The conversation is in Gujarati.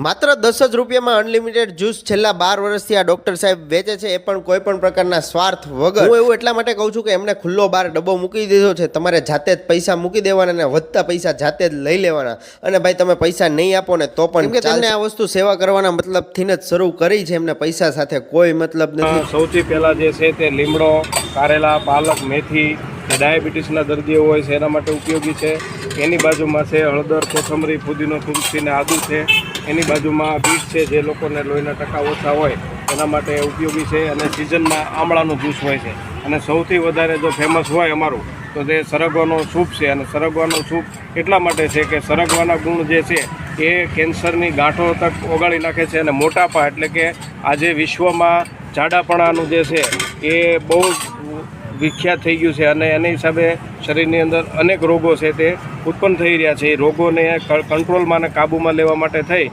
માત્ર 10 જ રૂપિયામાં અનલિમિટેડ જ્યુસ છેલ્લા 12 વર્ષથી આ ડૉક્ટર સાહેબ વેચે છે, એ પણ કોઈ પણ પ્રકારના સ્વાર્થ વગર। હું એવું એટલા માટે કહું છું કે એમને ખુલ્લો બાર ડબ્બો મૂકી દીધો છે, તમારે જાતે જ પૈસા મૂકી દેવાના અને વધતા પૈસા જાતે જ લઈ લેવાના। અને ભાઈ તમે પૈસા નહીં આપો ને તો પણ તેમને આ વસ્તુ સેવા કરવાના મતલબથી જ શરૂ કરી છે, એમને પૈસા સાથે કોઈ મતલબ નથી। સૌથી પહેલાં જે છે તે લીમડો, કારેલા, પાલક, મેથી, ડાયાબિટીસના દર્દીઓ હોય છે એના માટે ઉપયોગી છે। એની બાજુમાં છે હળદર, કોથમરી, ફુદીનો, તુલસી ને આદુ છે। એની બાજુમાં બીટ છે, જે લોકોને લોહીના ટકા ઓછા હોય એના માટે ઉપયોગી છે। અને સિઝનમાં આમળાનું જ્યુસ હોય છે। અને સૌથી વધારે જો ફેમસ હોય અમારું તો તે સરગવાનો સૂપ છે। અને સરગવાનો સૂપ એટલા માટે છે કે સરગવાના ગુણ જે છે એ કેન્સરની ગાંઠો તક ઓગાળી નાખે છે। અને મોટાપા એટલે કે આજે વિશ્વમાં જાડાપણાનું જે છે એ બહુ વિખ્યાત થઈ ગયું છે। અને એની હિસાબે શરીરની અંદર અનેક રોગો છે તે ઉત્પન્ન થઈ રહ્યા છે। એ રોગોને કંટ્રોલમાં અને કાબૂમાં લેવા માટે થઈ